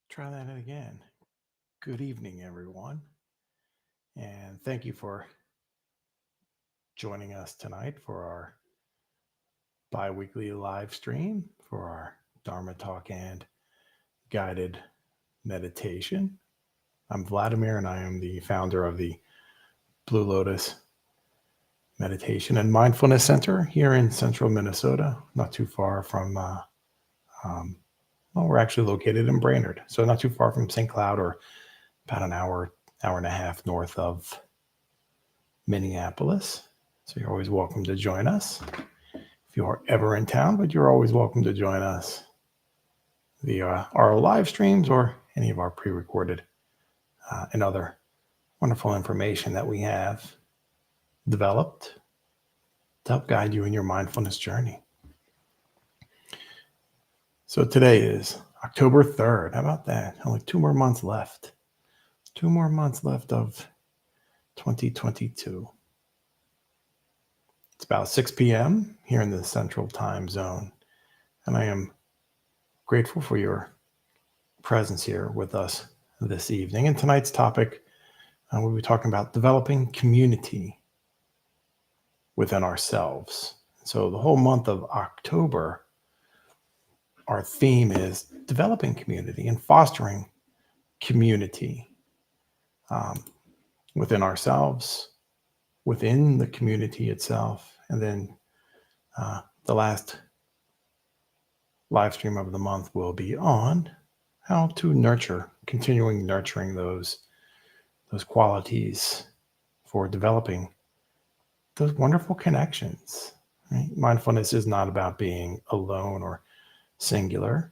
Try that again. Good evening, everyone. And thank you for joining us tonight for our bi weekly live stream for our Dharma talk and guided meditation. I'm Vladimir, and I am the founder of the Blue Lotus Meditation and Mindfulness Center here in central Minnesota, not too far from, we're actually located in Brainerd, so not too far from St. Cloud, or about an hour and a half north of Minneapolis. So you're always welcome to join us if you are ever in town, but you're always welcome to join us via our live streams or any of our pre-recorded and other wonderful information that we have developed to help guide you in your mindfulness journey. So today is October 3rd. How about that? Only 2 more months left. 2 more months left of 2022. It's about 6 p.m. here in the Central Time Zone, and I am grateful for your presence here with us this evening. And tonight's topic, we'll be talking about developing community within ourselves. So the whole month of October, our theme is developing community and fostering community within ourselves, within the community itself. And then the last live stream of the month will be on how to continuing nurturing those qualities for developing those wonderful connections. Right? Mindfulness is not about being alone or singular,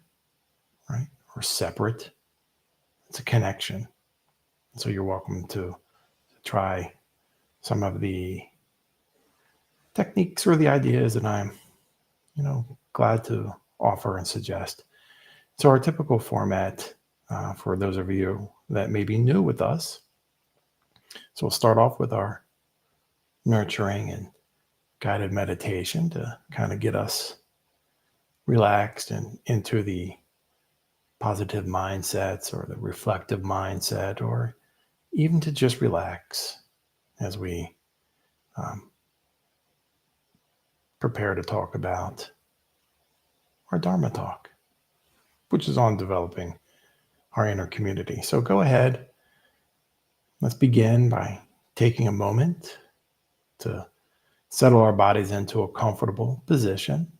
right, or separate. It's a connection. So you're welcome to try some of the techniques or the ideas that I'm, glad to offer and suggest. So our typical format, for those of you that may be new with us, so we'll start off with our nurturing and guided meditation to kind of get us relaxed and into the positive mindsets or the reflective mindset, or even to just relax as we prepare to talk about our Dharma talk, which is on developing our inner community. So go ahead. Let's begin by taking a moment to settle our bodies into a comfortable position.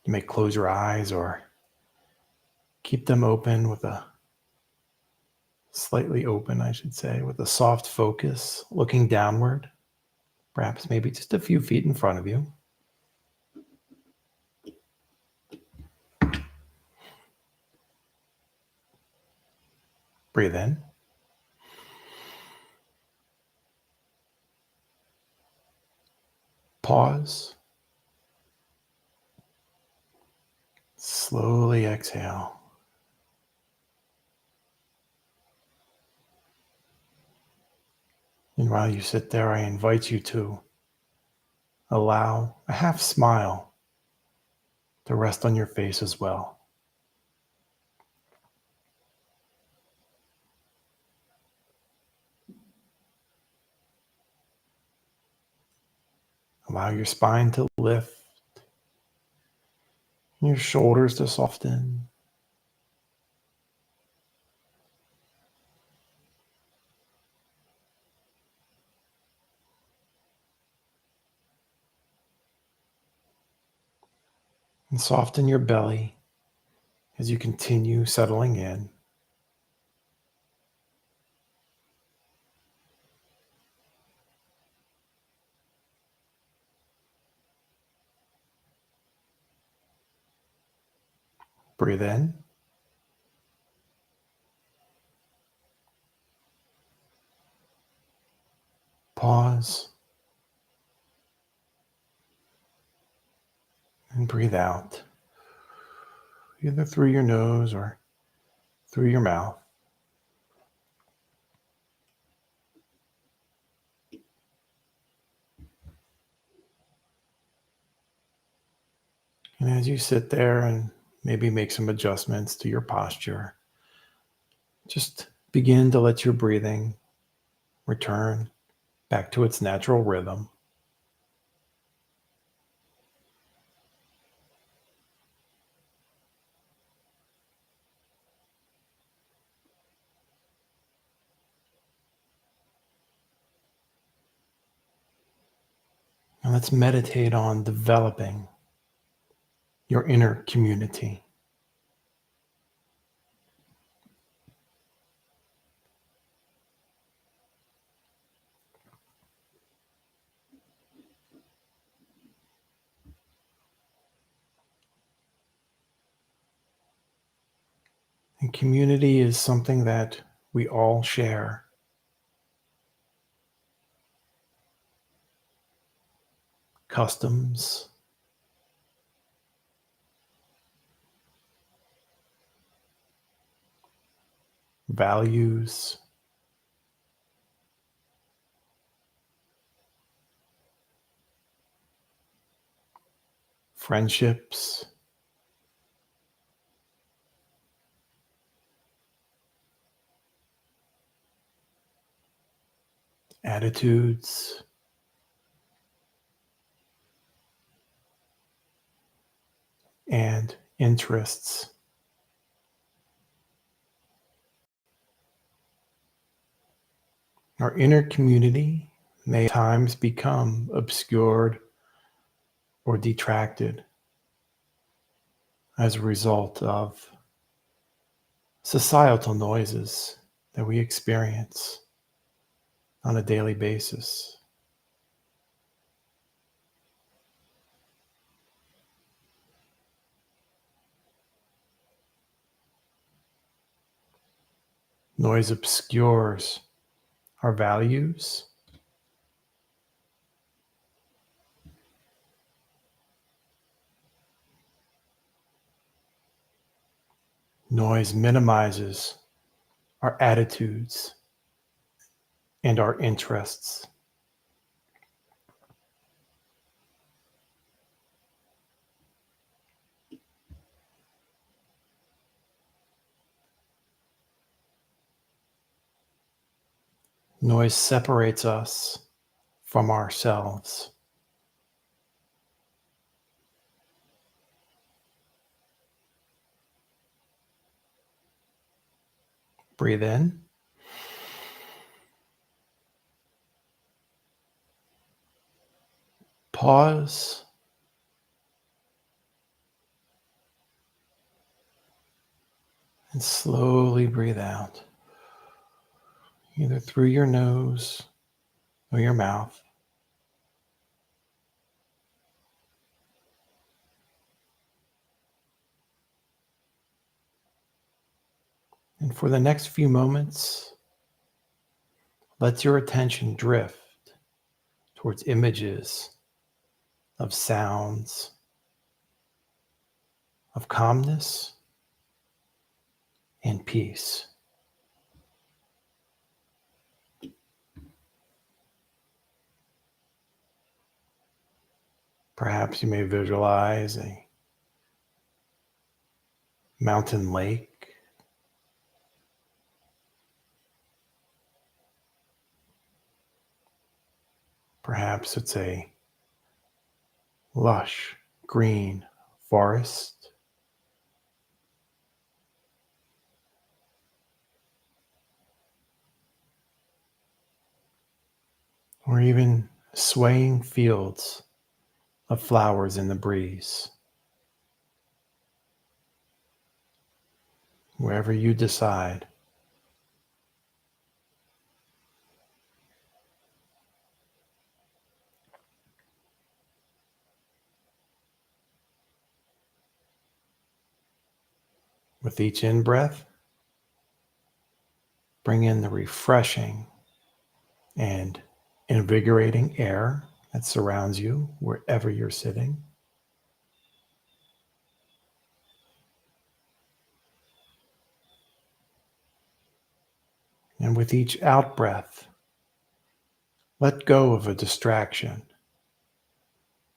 You may close your eyes or keep them open slightly open, I should say, with a soft focus, looking downward, perhaps maybe just a few feet in front of you. Breathe in. Pause. Slowly exhale. And while you sit there, I invite you to allow a half smile to rest on your face as well. Allow your spine to lift, your shoulders to soften. And soften your belly as you continue settling in. Breathe in. Pause. And breathe out, either through your nose or through your mouth. And as you sit there and maybe make some adjustments to your posture, just begin to let your breathing return back to its natural rhythm. And let's meditate on developing your inner community. And community is something that we all share. Customs, values, friendships, attitudes, and interests. Our inner community may at times become obscured or detracted as a result of societal noises that we experience on a daily basis. Noise obscures our values. Noise minimizes our attitudes and our interests. Noise separates us from ourselves. Breathe in. Pause. And slowly breathe out, either through your nose or your mouth. And for the next few moments, let your attention drift towards images of sounds, of calmness and peace. Perhaps you may visualize a mountain lake, perhaps it's a lush green forest, or even swaying fields of flowers in the breeze. Wherever you decide. With each in-breath, bring in the refreshing and invigorating air that surrounds you wherever you're sitting. And with each out-breath, let go of a distraction,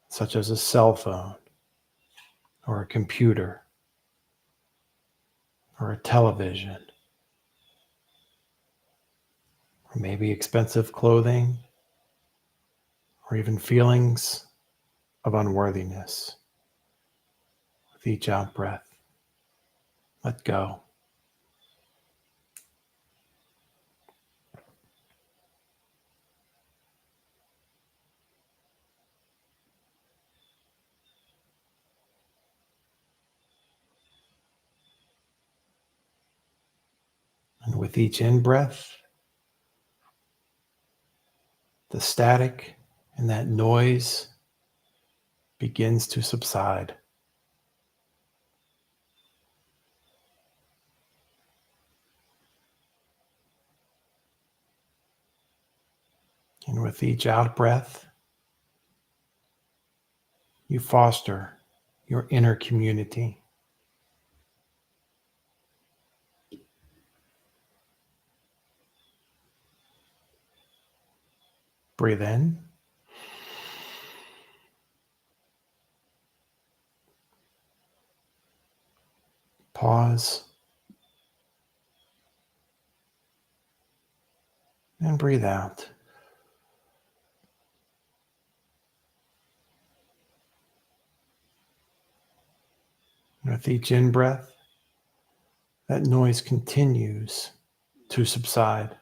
such as a cell phone or a computer or a television, or maybe expensive clothing, or even feelings of unworthiness. With each out breath, let go. And with each in-breath, the static and that noise begins to subside. And with each out-breath, you foster your inner community. Breathe in. Pause. And breathe out. With each in-breath, that noise continues to subside.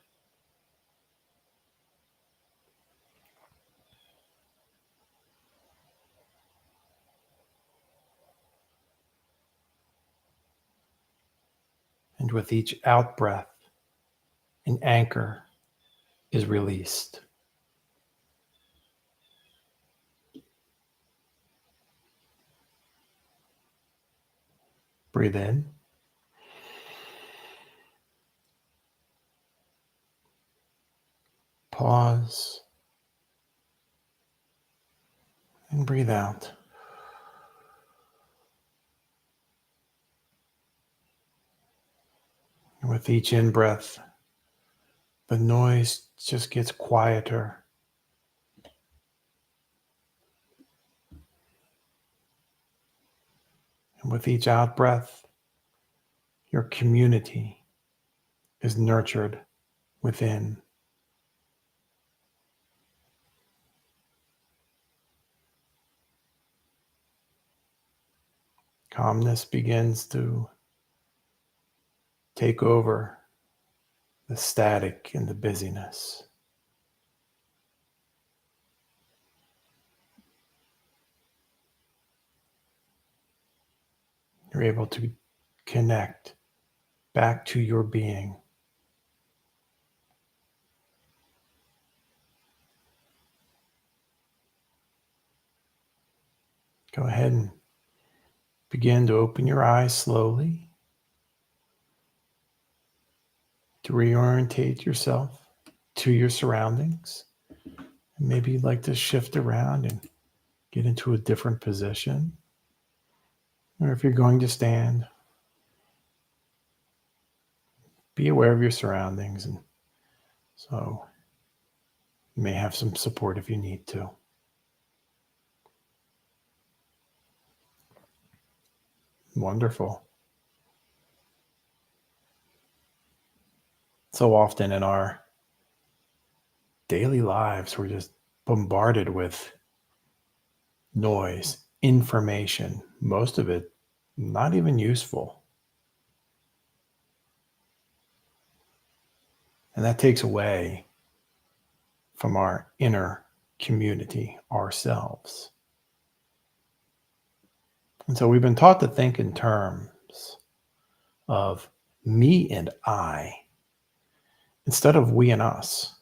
And with each out-breath, an anchor is released. Breathe in. Pause. And breathe out. And with each in-breath, the noise just gets quieter. And with each out-breath, your community is nurtured within. Calmness begins to take over the static and the busyness. You're able to connect back to your being. Go ahead and begin to open your eyes slowly to reorientate yourself to your surroundings. And maybe you'd like to shift around and get into a different position. Or if you're going to stand, be aware of your surroundings. And so you may have some support if you need to. Wonderful. So often in our daily lives, we're just bombarded with noise, information, most of it not even useful. And that takes away from our inner community, ourselves. And so we've been taught to think in terms of me and I instead of we and us.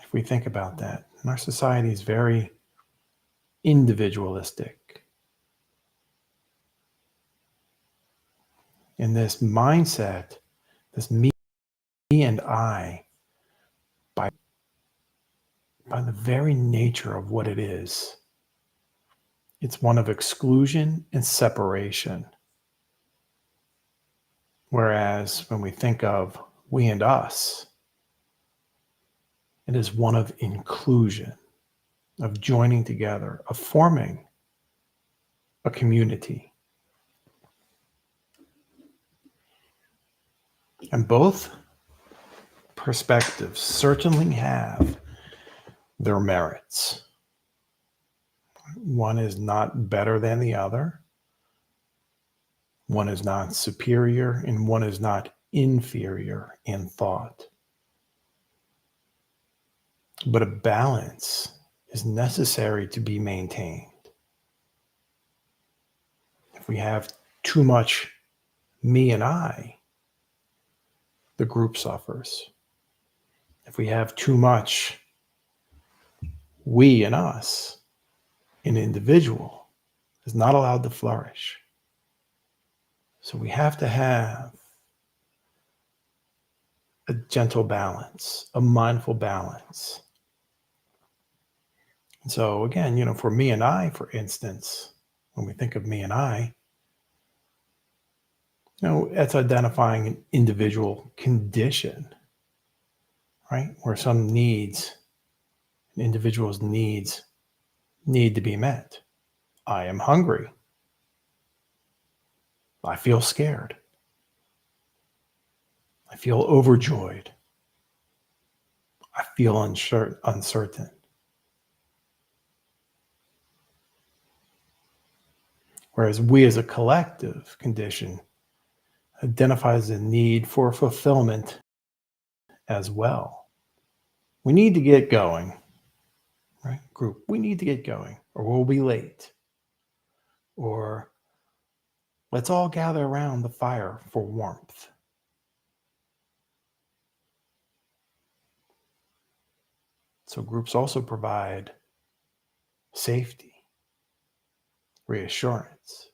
If we think about that, and our society is very individualistic. In this mindset, this me and I, by the very nature of what it is, it's one of exclusion and separation. Whereas when we think of we and us, it is one of inclusion, of joining together, of forming a community. And both perspectives certainly have their merits. One is not better than the other. One is not superior, and one is not inferior in thought. But a balance is necessary to be maintained. If we have too much me and I, the group suffers. If we have too much we and us, an individual is not allowed to flourish. So we have to have a gentle balance, a mindful balance. And so again, for me and I, for instance, when we think of me and I, that's identifying an individual condition, right? Where some needs, an individual's needs need to be met. I am hungry. I feel scared. I feel overjoyed. I feel uncertain. Whereas we as a collective condition identifies the need for fulfillment as well. We need to get going, right? Group, we need to get going or we'll be late. Or let's all gather around the fire for warmth. So groups also provide safety, reassurance.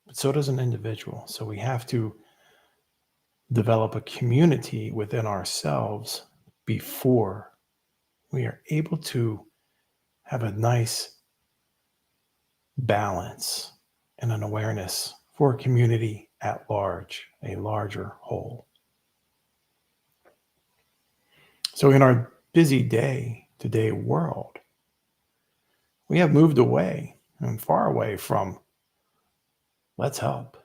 But so does an individual. So we have to develop a community within ourselves before we are able to have a nice balance and an awareness for a community at large, a larger whole. So in our busy day-to-day world, we have moved away and far away from let's help.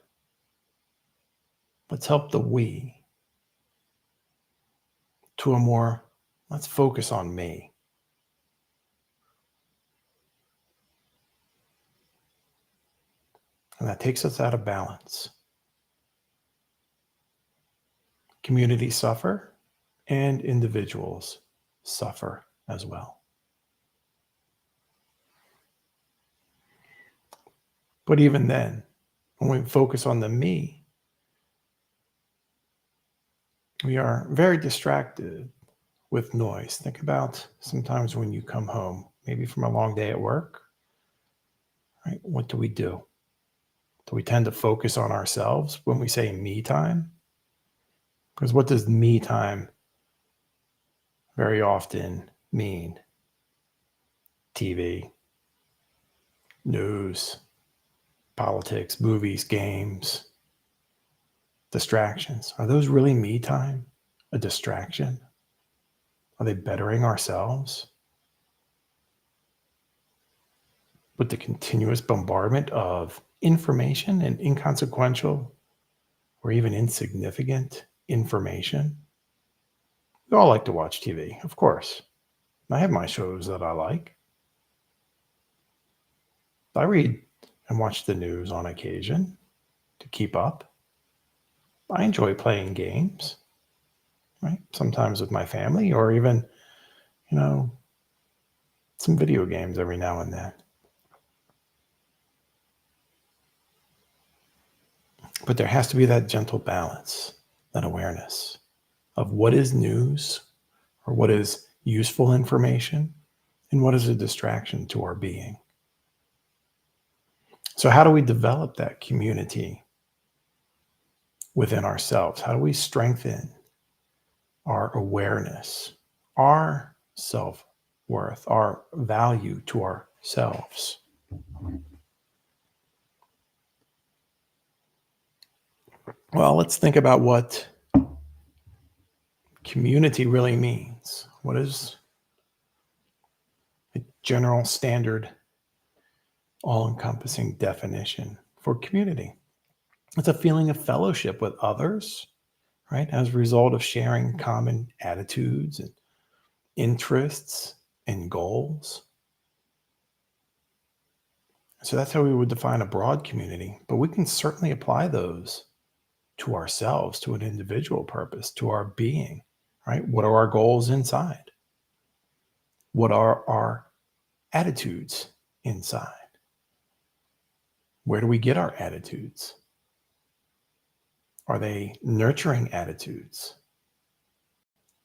Let's help the we to a more let's focus on me. And that takes us out of balance. Communities suffer and individuals suffer as well. But even then, when we focus on the me, we are very distracted with noise. Think about sometimes when you come home, maybe from a long day at work, right? What do? Do we tend to focus on ourselves when we say me time? Because what does me time very often mean? TV, news, politics, movies, games, distractions. Are those really me time? A distraction? Are they bettering ourselves? With the continuous bombardment of information and inconsequential or even insignificant information. We all like to watch TV, of course. I have my shows that I like. I read and watch the news on occasion to keep up. I enjoy playing games, right? Sometimes with my family or even, some video games every now and then. But there has to be that gentle balance, that awareness of what is news or what is useful information and what is a distraction to our being. So how do we develop that community within ourselves? How do we strengthen our awareness, our self-worth, our value to ourselves? Well, let's think about what community really means. What is a general standard all-encompassing definition for community. It's a feeling of fellowship with others, right, as a result of sharing common attitudes and interests and goals. So that's how we would define a broad community, but we can certainly apply those to ourselves, to an individual purpose, to our being, right? What are our goals inside? What are our attitudes inside? Where do we get our attitudes? Are they nurturing attitudes?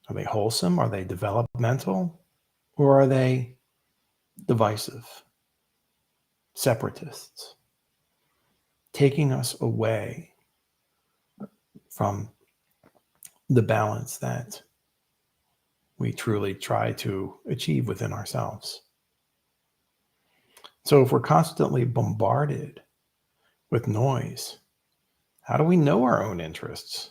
Are they wholesome? Are they developmental? Or are they divisive, separatists, taking us away from the balance that we truly try to achieve within ourselves? So if we're constantly bombarded with noise, how do we know our own interests?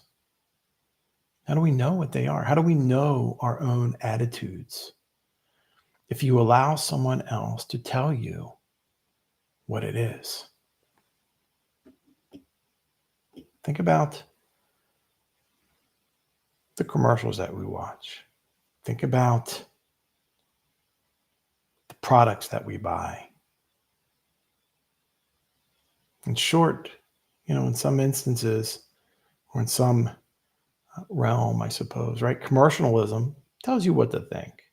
How do we know what they are? How do we know our own attitudes? If you allow someone else to tell you what it is. Think about the commercials that we watch. Think about the products that we buy. In short, in some instances, or in some realm, I suppose, right? Commercialism tells you what to think,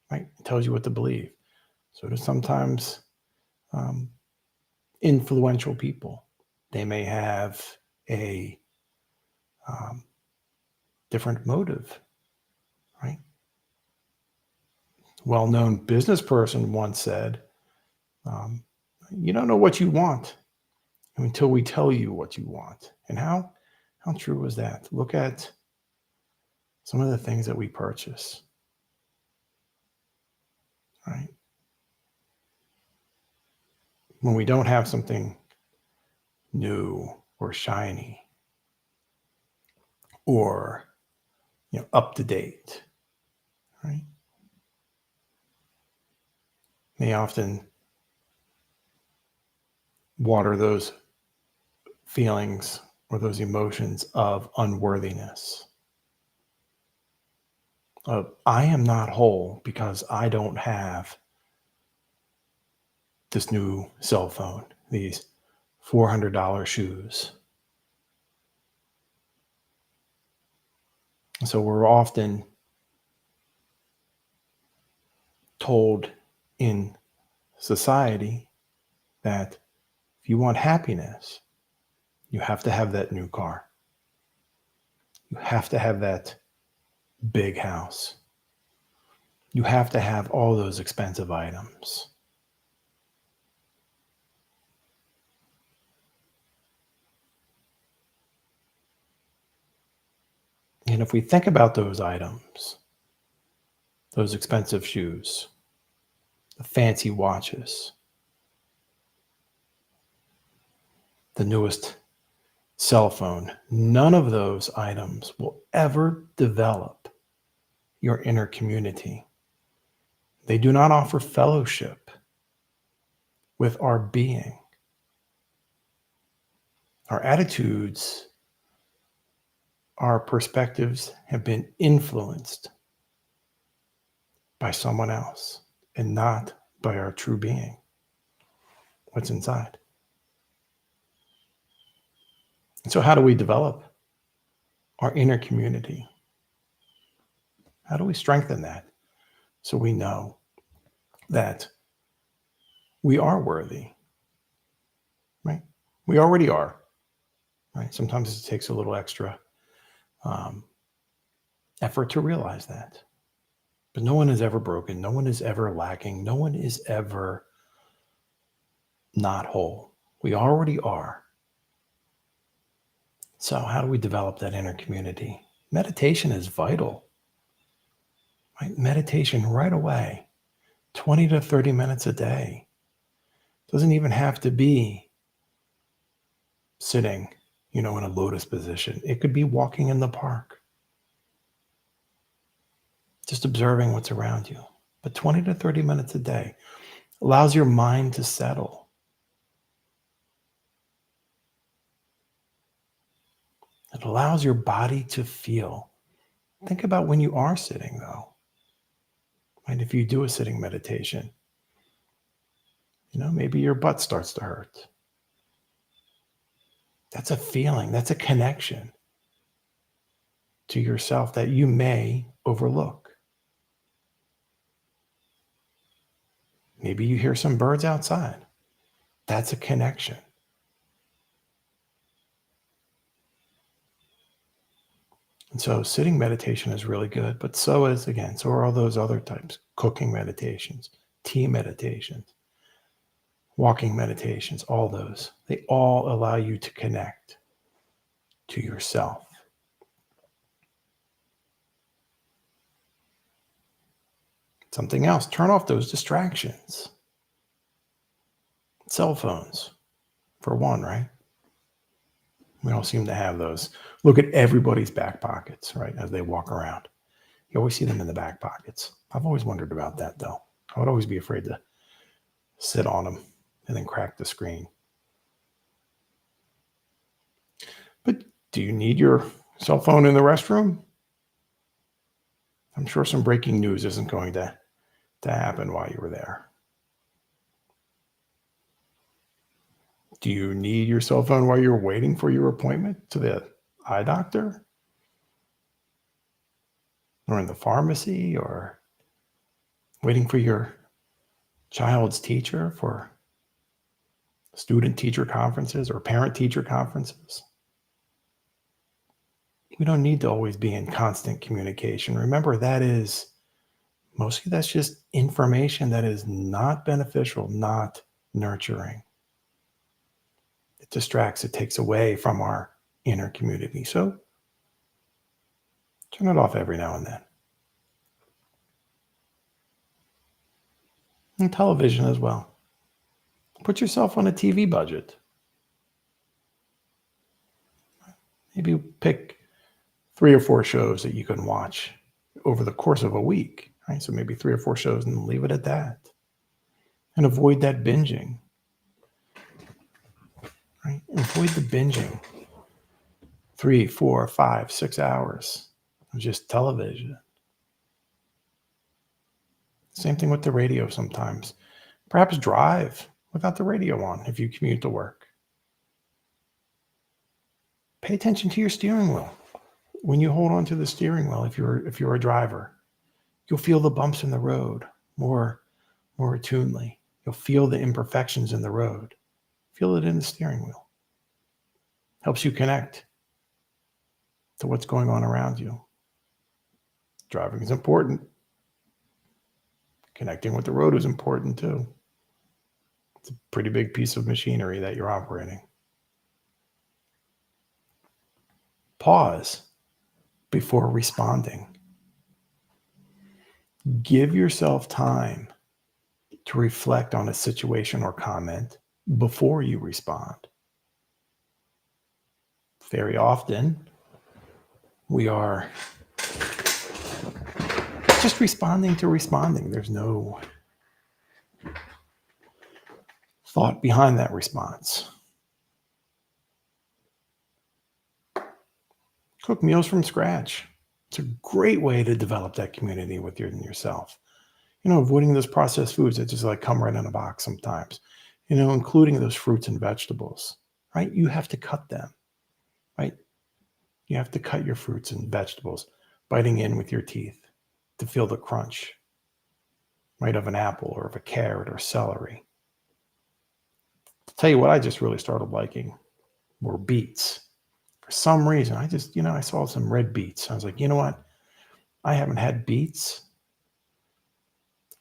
right? It tells you what to believe. So do sometimes influential people. They may have a different motive, right? Well-known business person once said, you don't know what you want until we tell you what you want. And how true was that? Look at some of the things that we purchase, right? When we don't have something new or shiny or up to date, right? They often water those feelings or those emotions of unworthiness. Of, I am not whole because I don't have this new cell phone, these $400 shoes. So we're often told in society that if you want happiness, you have to have that new car. You have to have that big house. You have to have all those expensive items. And if we think about those items, those expensive shoes, the fancy watches, the newest cell phone, none of those items will ever develop your inner community. They do not offer fellowship with our being. Our attitudes, our perspectives have been influenced by someone else and not by our true being, what's inside. And so how do we develop our inner community? How do we strengthen that so we know that we are worthy, right? We already are, right? Sometimes it takes a little extra effort to realize that. But no one is ever broken. No one is ever lacking. No one is ever not whole. We already are. So how do we develop that inner community? Meditation is vital, right? Meditation right away, 20 to 30 minutes a day. Doesn't even have to be sitting, in a lotus position. It could be walking in the park, just observing what's around you. But 20 to 30 minutes a day allows your mind to settle. It allows your body to feel. Think about when you are sitting, though. And if you do a sitting meditation, maybe your butt starts to hurt. That's a feeling. That's a connection to yourself that you may overlook. Maybe you hear some birds outside. That's a connection. And so sitting meditation is really good, but so are all those other types. Cooking meditations, tea meditations, walking meditations, all those. They all allow you to connect to yourself. Something else, turn off those distractions. Cell phones, for one, right? We all seem to have those. Look at everybody's back pockets, right, as they walk around. You always see them in the back pockets. I've always wondered about that, though. I would always be afraid to sit on them and then crack the screen. But do you need your cell phone in the restroom? I'm sure some breaking news isn't going to happen while you were there. Do you need your cell phone while you're waiting for your appointment to the eye doctor? Or in the pharmacy? Or waiting for your child's teacher for student-teacher conferences or parent-teacher conferences? We don't need to always be in constant communication. Remember, mostly that's just information that is not beneficial, not nurturing. It distracts, it takes away from our inner community. So turn it off every now and then. And television as well. Put yourself on a TV budget. Maybe pick 3 or 4 shows that you can watch over the course of a week. Right? So maybe 3 or 4 shows and leave it at that. And avoid that binging. Right? Avoid the binging. 3, 4, 5, 6 hours of just television. Same thing with the radio sometimes. Perhaps drive without the radio on if you commute to work. Pay attention to your steering wheel. When you hold on to the steering wheel, if you're a driver, you'll feel the bumps in the road more attunely. You'll feel the imperfections in the road. Feel it in the steering wheel. Helps you connect to what's going on around you. Driving is important. Connecting with the road is important too. It's a pretty big piece of machinery that you're operating. Pause before responding. Give yourself time to reflect on a situation or comment before you respond. Very often, we are just responding to responding. There's no thought behind that response. Cook meals from scratch. It's a great way to develop that community with yourself. Avoiding those processed foods that just come right in a box sometimes. Including those fruits and vegetables, right? You have to cut them, right? You have to cut your fruits and vegetables, biting in with your teeth to feel the crunch, right, of an apple or of a carrot or celery. To tell you what I just really started liking were beets. For some reason, I saw some red beets. I was like, you know what? I haven't had beets.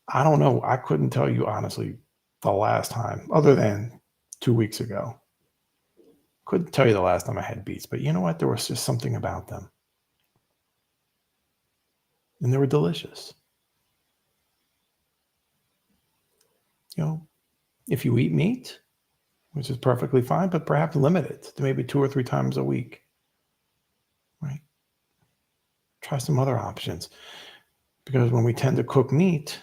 I don't know. I couldn't tell you honestly the last time, other than 2 weeks ago. Couldn't tell you the last time I had beets, but you know what? There was just something about them. And they were delicious. If you eat meat, which is perfectly fine, but perhaps limit it to maybe 2 or 3 times a week, right? Try some other options. Because when we tend to cook meat,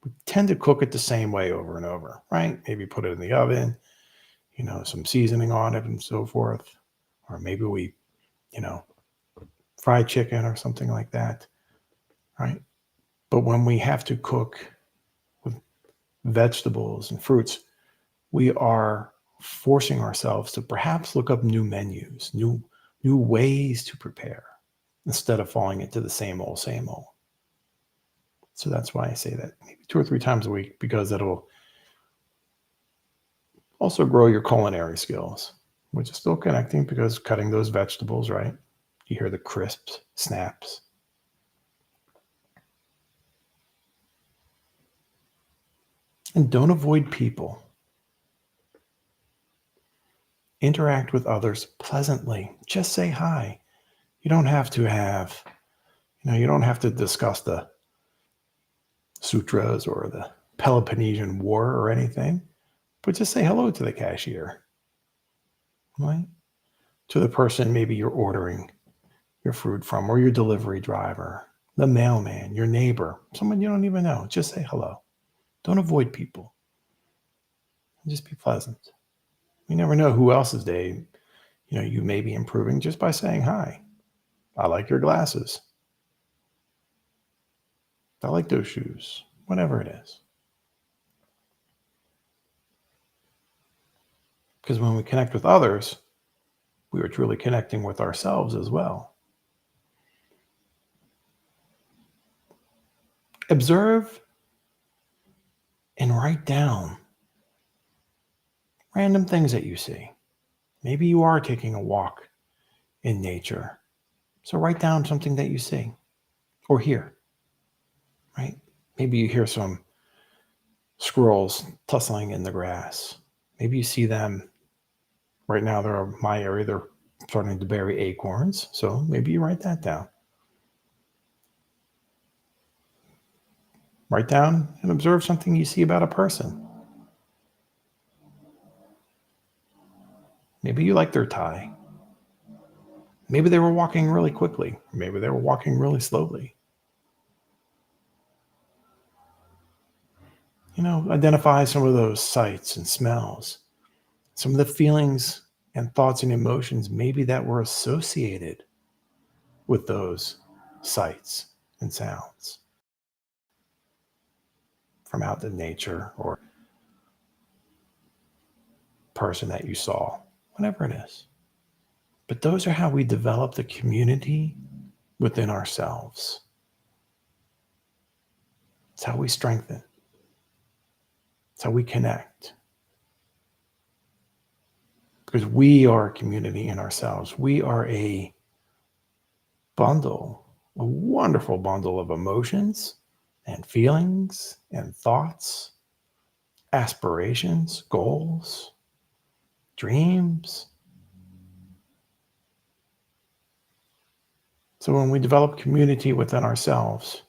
we tend to cook it the same way over and over, right? Maybe put it in the oven, some seasoning on it and so forth, or maybe we, fried chicken or something like that, right? But when we have to cook with vegetables and fruits, we are forcing ourselves to perhaps look up new menus, new ways to prepare, instead of falling into the same old, same old. So that's why I say that maybe 2 or 3 times a week, because it'll also grow your culinary skills, which is still connecting, because cutting those vegetables, right? You hear the crisps, snaps. And don't avoid people. Interact with others pleasantly. Just say hi. You don't have to discuss the sutras or the Peloponnesian War or anything, but just say hello to the cashier, right? To the person maybe you're ordering your food from, or your delivery driver, the mailman, your neighbor, someone you don't even know. Just say hello. Don't avoid people. Just be pleasant. You never know who else's day, you may be improving just by saying hi. I like your glasses. I like those shoes. Whatever it is. Because when we connect with others, we are truly connecting with ourselves as well. Observe and write down random things that you see. Maybe you are taking a walk in nature. So write down something that you see or hear, right? Maybe you hear some squirrels tussling in the grass. Maybe you see them. Right now, they're in my area, they're starting to bury acorns. So maybe you write that down. Write down and observe something you see about a person. Maybe you like their tie. Maybe they were walking really quickly. Maybe they were walking really slowly. Identify some of those sights and smells, some of the feelings and thoughts and emotions maybe that were associated with those sights and sounds from out in nature or person that you saw, whatever it is. But those are how we develop the community within ourselves. It's how we strengthen. It's how we connect. Because we are a community in ourselves. We are a bundle, a wonderful bundle of emotions and feelings and thoughts, aspirations, goals, dreams. So when we develop community within ourselves,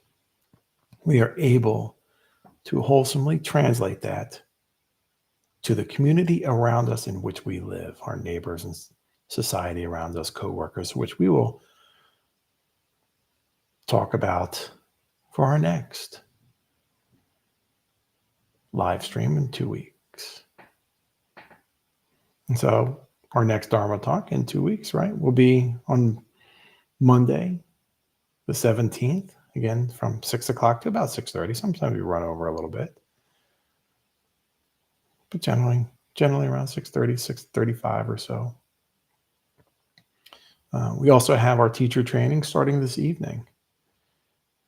we are able to wholesomely translate that to the community around us in which we live, our neighbors and society around us, co-workers, which we will talk about for our next live stream in 2 weeks. And so our next Dharma talk in 2 weeks, right, will be on Monday, the 17th, again, from 6 o'clock to about 6:30. Sometimes we run over a little bit, but generally around 6:30, 6:35 or so. We also have our teacher training starting this evening,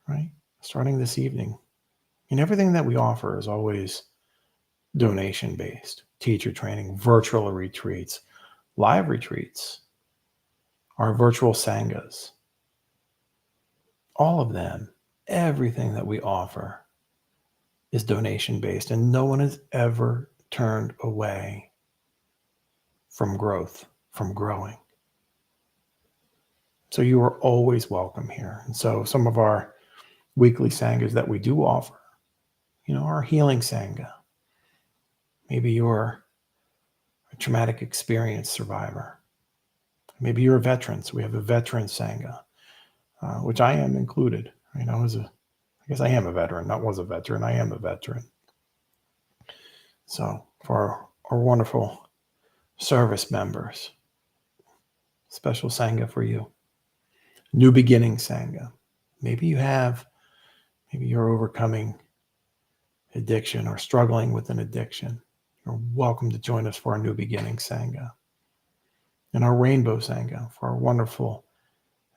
right? Starting this evening. And everything that we offer is always donation-based. Teacher training, virtual retreats, live retreats, our virtual sanghas. All of them, everything that we offer is donation-based, and no one is ever turned away from growth, from growing. So you are always welcome here. And so some of our weekly sanghas that we do offer, our healing sangha. Maybe you're a traumatic experience survivor. Maybe you're a veteran. So we have a veteran sangha, which I am included. I guess I am a veteran. Not was a veteran. I am a veteran. So for our wonderful service members, special Sangha for you. New beginning Sangha. Maybe you're overcoming addiction or struggling with an addiction. You're welcome to join us for our New Beginning Sangha. And our Rainbow Sangha for our wonderful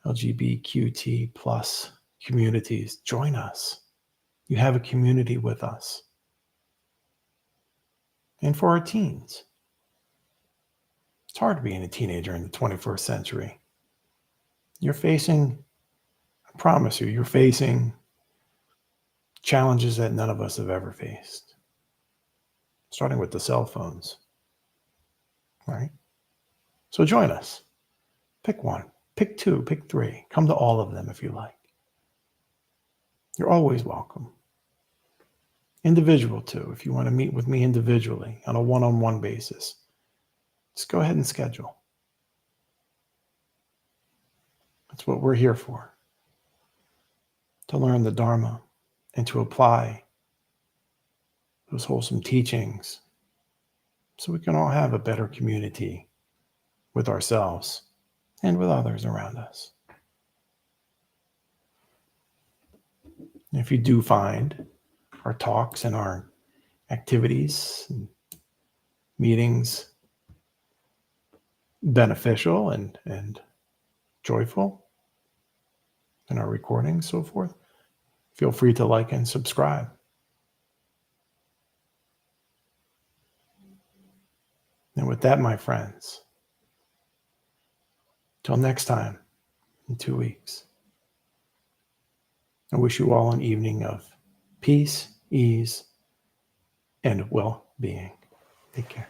LGBTQT plus communities. Join us. You have a community with us. And for our teens. It's hard being a teenager in the 21st century. I promise you're facing challenges that none of us have ever faced. Starting with the cell phones. Right? So join us. Pick one, pick two, pick three. Come to all of them if you like. You're always welcome. Individual too, if you want to meet with me individually on a one-on-one basis. Just go ahead and schedule. That's what we're here for. To learn the Dharma and to apply those wholesome teachings so we can all have a better community with ourselves and with others around us. And if you do find our talks and our activities and meetings beneficial and joyful, and our recordings, so forth, feel free to like and subscribe. And with that, my friends, till next time in 2 weeks, I wish you all an evening of peace, ease, and well-being. Take care.